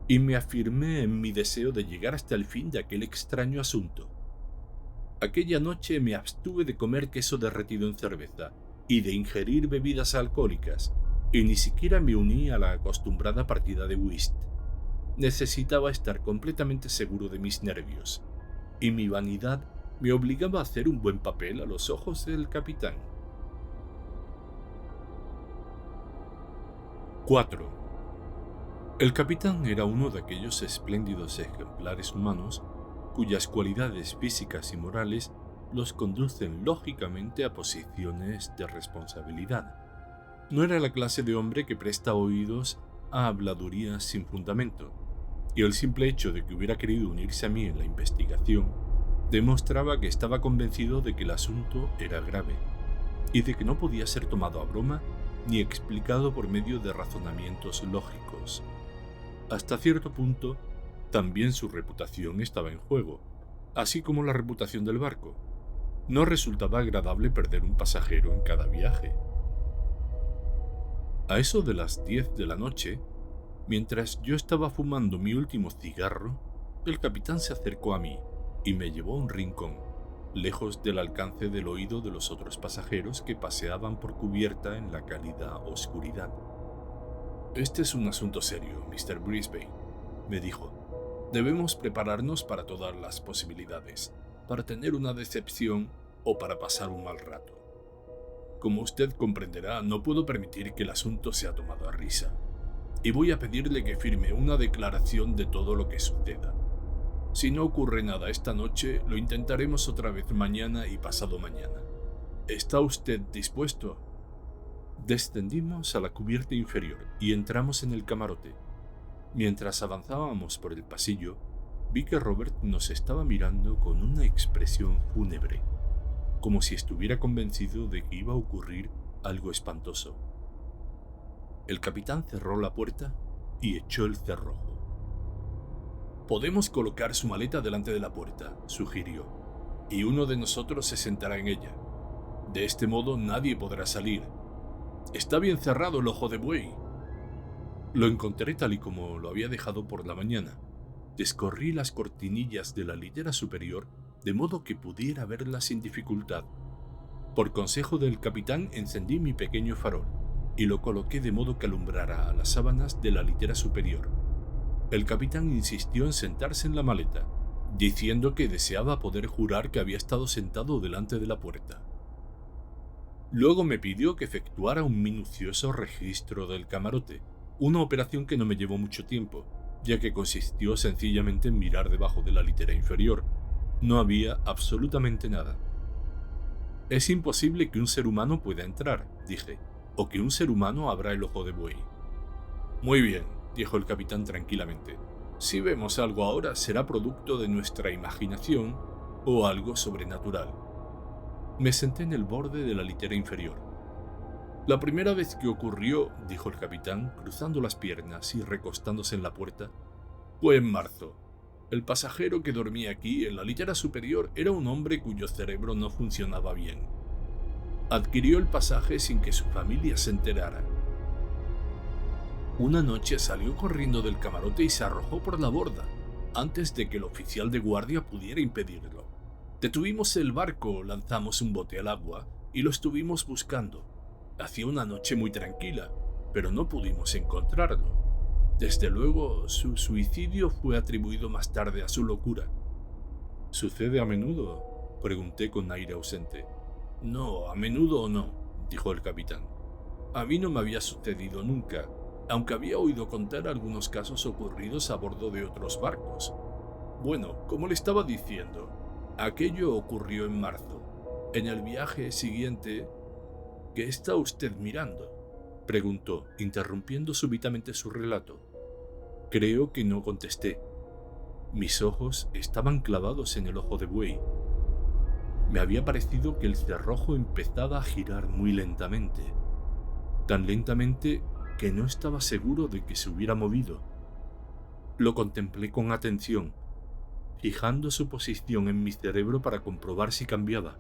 y me afirmé en mi deseo de llegar hasta el fin de aquel extraño asunto. Aquella noche me abstuve de comer queso derretido en cerveza y de ingerir bebidas alcohólicas, y ni siquiera me uní a la acostumbrada partida de whist. Necesitaba estar completamente seguro de mis nervios, y mi vanidad me obligaba a hacer un buen papel a los ojos del capitán. 4. El capitán era uno de aquellos espléndidos ejemplares humanos cuyas cualidades físicas y morales los conducen lógicamente a posiciones de responsabilidad. No era la clase de hombre que presta oídos a habladurías sin fundamento, y el simple hecho de que hubiera querido unirse a mí en la investigación demostraba que estaba convencido de que el asunto era grave, y de que no podía ser tomado a broma ni explicado por medio de razonamientos lógicos. Hasta cierto punto, también su reputación estaba en juego, así como la reputación del barco. No resultaba agradable perder un pasajero en cada viaje. A eso de las 10 de la noche, mientras yo estaba fumando mi último cigarro, el capitán se acercó a mí y me llevó a un rincón, lejos del alcance del oído de los otros pasajeros que paseaban por cubierta en la cálida oscuridad. «Este es un asunto serio, Mr. Brisbane», me dijo. «Debemos prepararnos para todas las posibilidades, para tener una decepción o para pasar un mal rato. Como usted comprenderá, no puedo permitir que el asunto sea tomado a risa, y voy a pedirle que firme una declaración de todo lo que suceda. Si no ocurre nada esta noche, lo intentaremos otra vez mañana y pasado mañana. ¿Está usted dispuesto?» Descendimos a la cubierta inferior y entramos en el camarote. Mientras avanzábamos por el pasillo, vi que Robert nos estaba mirando con una expresión fúnebre, como si estuviera convencido de que iba a ocurrir algo espantoso. El capitán cerró la puerta y echó el cerrojo. «Podemos colocar su maleta delante de la puerta», sugirió, «y uno de nosotros se sentará en ella. De este modo nadie podrá salir. Está bien cerrado el ojo de buey». Lo encontré tal y como lo había dejado por la mañana. Descorrí las cortinillas de la litera superior de modo que pudiera verla sin dificultad. Por consejo del capitán encendí mi pequeño farol y lo coloqué de modo que alumbrara a las sábanas de la litera superior. El capitán insistió en sentarse en la maleta, diciendo que deseaba poder jurar que había estado sentado delante de la puerta. Luego me pidió que efectuara un minucioso registro del camarote, una operación que no me llevó mucho tiempo, ya que consistió sencillamente en mirar debajo de la litera inferior. No había absolutamente nada. «Es imposible que un ser humano pueda entrar», dije, «o que un ser humano abra el ojo de buey». «Muy bien», dijo el capitán tranquilamente. «Si vemos algo ahora será producto de nuestra imaginación o algo sobrenatural». Me senté en el borde de la litera inferior. «La primera vez que ocurrió», dijo el capitán, cruzando las piernas y recostándose en la puerta, «fue en marzo. El pasajero que dormía aquí en la litera superior era un hombre cuyo cerebro no funcionaba bien. Adquirió el pasaje sin que su familia se enterara. Una noche salió corriendo del camarote y se arrojó por la borda, antes de que el oficial de guardia pudiera impedirlo. Detuvimos el barco, lanzamos un bote al agua y lo estuvimos buscando. Hacía una noche muy tranquila, pero no pudimos encontrarlo. Desde luego, su suicidio fue atribuido más tarde a su locura». «¿Sucede a menudo?», pregunté con aire ausente. «No, a menudo no», dijo el capitán. «A mí no me había sucedido nunca, aunque había oído contar algunos casos ocurridos a bordo de otros barcos. Bueno, como le estaba diciendo, aquello ocurrió en marzo. En el viaje siguiente... ¿Qué está usted mirando?», preguntó, interrumpiendo súbitamente su relato. Creo que no contesté. Mis ojos estaban clavados en el ojo de buey. Me había parecido que el cerrojo empezaba a girar muy lentamente, tan lentamente que no estaba seguro de que se hubiera movido. Lo contemplé con atención, fijando su posición en mi cerebro para comprobar si cambiaba.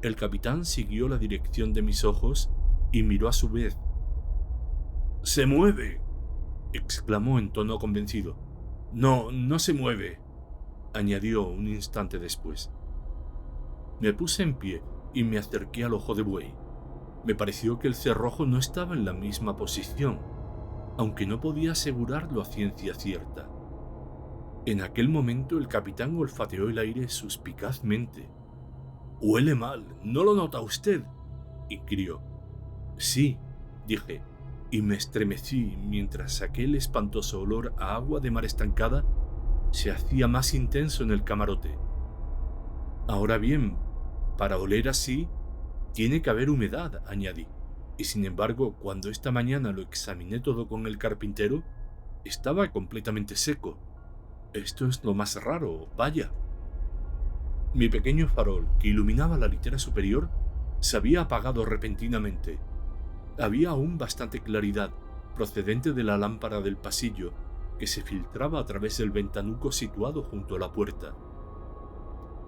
El capitán siguió la dirección de mis ojos y miró a su vez. «¡Se mueve!», exclamó en tono convencido. «No, no se mueve», añadió un instante después. Me puse en pie y me acerqué al ojo de buey. Me pareció que el cerrojo no estaba en la misma posición, aunque no podía asegurarlo a ciencia cierta. En aquel momento el capitán olfateó el aire suspicazmente. «Huele mal, ¿no lo nota usted?», inquirió. «Sí», dije, y me estremecí mientras aquel espantoso olor a agua de mar estancada se hacía más intenso en el camarote. «Ahora bien, para oler así, tiene que haber humedad», añadí, y sin embargo, cuando esta mañana lo examiné todo con el carpintero, estaba completamente seco. Esto es lo más raro, vaya. Mi pequeño farol, que iluminaba la litera superior, se había apagado repentinamente. Había aún bastante claridad, procedente de la lámpara del pasillo, que se filtraba a través del ventanuco situado junto a la puerta.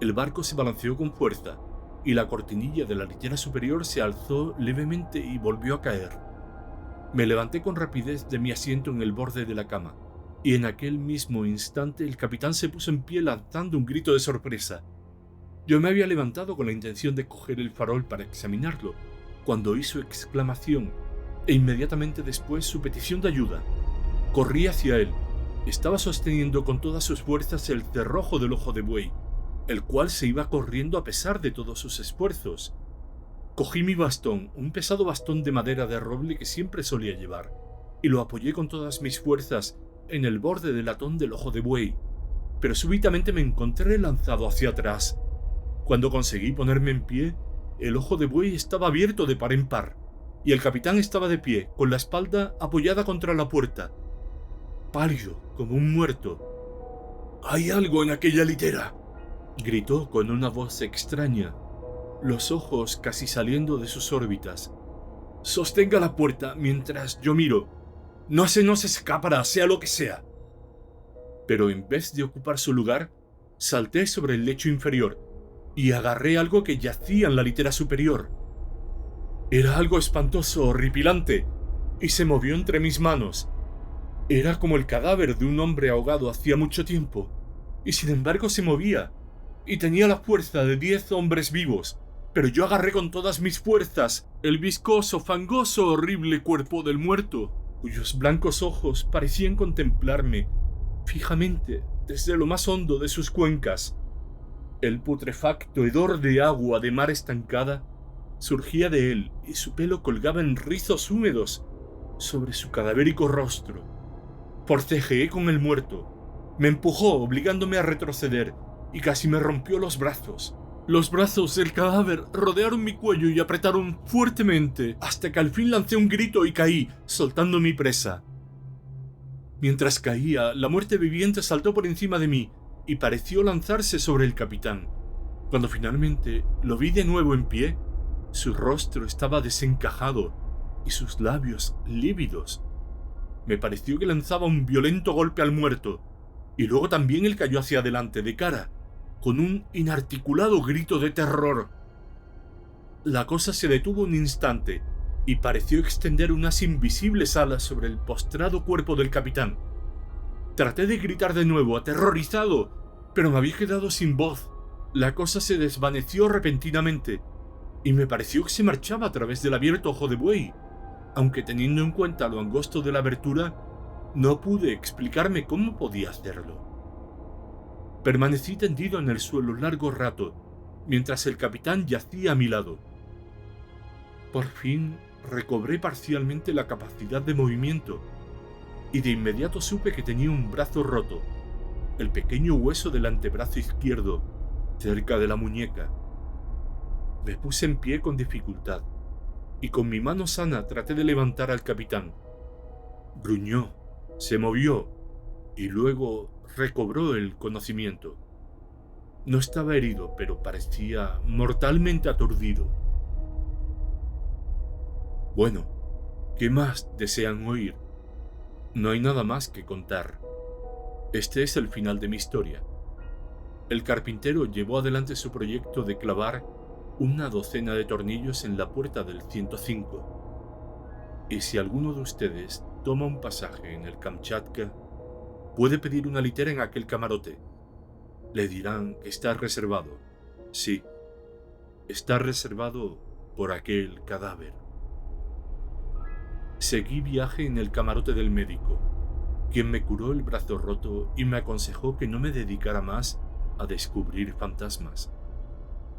El barco se balanceó con fuerza, y la cortinilla de la litera superior se alzó levemente y volvió a caer. Me levanté con rapidez de mi asiento en el borde de la cama, y en aquel mismo instante el capitán se puso en pie lanzando un grito de sorpresa. Yo me había levantado con la intención de coger el farol para examinarlo, cuando oí su exclamación, e inmediatamente después su petición de ayuda. Corrí hacia él. Estaba sosteniendo con todas sus fuerzas el cerrojo del ojo de buey, el cual se iba corriendo a pesar de todos sus esfuerzos. Cogí mi bastón, un pesado bastón de madera de roble que siempre solía llevar, y lo apoyé con todas mis fuerzas en el borde del latón del ojo de buey, pero súbitamente me encontré lanzado hacia atrás. Cuando conseguí ponerme en pie, el ojo de buey estaba abierto de par en par, y el capitán estaba de pie, con la espalda apoyada contra la puerta, pálido como un muerto. «¡Hay algo en aquella litera!», gritó con una voz extraña, los ojos casi saliendo de sus órbitas. «Sostenga la puerta mientras yo miro. No se nos escapará, sea lo que sea». Pero en vez de ocupar su lugar, salté sobre el lecho inferior y agarré algo que yacía en la litera superior. Era algo espantoso, horripilante, y se movió entre mis manos. Era como el cadáver de un hombre ahogado hacía mucho tiempo, y sin embargo se movía, y tenía la fuerza de 10 hombres vivos, pero yo agarré con todas mis fuerzas el viscoso, fangoso, horrible cuerpo del muerto, cuyos blancos ojos parecían contemplarme fijamente desde lo más hondo de sus cuencas. El putrefacto hedor de agua de mar estancada surgía de él y su pelo colgaba en rizos húmedos sobre su cadavérico rostro. Forcejeé con el muerto. Me empujó, obligándome a retroceder, y casi me rompió los brazos. Los brazos del cadáver rodearon mi cuello y apretaron fuertemente, hasta que al fin lancé un grito y caí, soltando mi presa. Mientras caía, la muerte viviente saltó por encima de mí y pareció lanzarse sobre el capitán. Cuando finalmente lo vi de nuevo en pie, su rostro estaba desencajado y sus labios lívidos. Me pareció que lanzaba un violento golpe al muerto, y luego también él cayó hacia adelante de cara, con un inarticulado grito de terror. La cosa se detuvo un instante y pareció extender unas invisibles alas sobre el postrado cuerpo del capitán. Traté de gritar de nuevo, aterrorizado, pero me había quedado sin voz. La cosa se desvaneció repentinamente, y me pareció que se marchaba a través del abierto ojo de buey, aunque teniendo en cuenta lo angosto de la abertura, no pude explicarme cómo podía hacerlo. Permanecí tendido en el suelo largo rato, mientras el capitán yacía a mi lado. Por fin recobré parcialmente la capacidad de movimiento, y de inmediato supe que tenía un brazo roto, el pequeño hueso del antebrazo izquierdo, cerca de la muñeca. Me puse en pie con dificultad, y con mi mano sana traté de levantar al capitán. Gruñó, se movió, y luego recobró el conocimiento. No estaba herido, pero parecía mortalmente aturdido. Bueno, ¿qué más desean oír? No hay nada más que contar. Este es el final de mi historia. El carpintero llevó adelante su proyecto de clavar una docena de tornillos en la puerta del 105. Y si alguno de ustedes toma un pasaje en el Kamchatka, puede pedir una litera en aquel camarote. Le dirán que está reservado. Sí, está reservado por aquel cadáver. Seguí viaje en el camarote del médico, quien me curó el brazo roto y me aconsejó que no me dedicara más a descubrir fantasmas.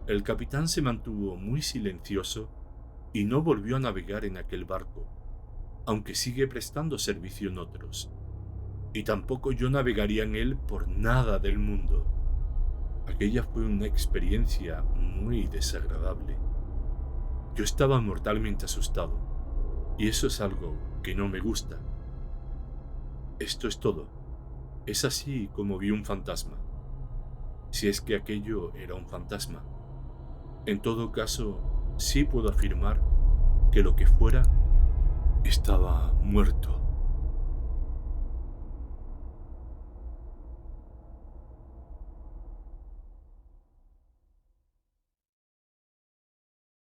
El capitán se mantuvo muy silencioso y no volvió a navegar en aquel barco, aunque sigue prestando servicio en otros. Y tampoco yo navegaría en él por nada del mundo. Aquella fue una experiencia muy desagradable. Yo estaba mortalmente asustado, y eso es algo que no me gusta. Esto es todo. Es así como vi un fantasma. Si es que aquello era un fantasma. En todo caso, sí puedo afirmar que lo que fuera estaba muerto.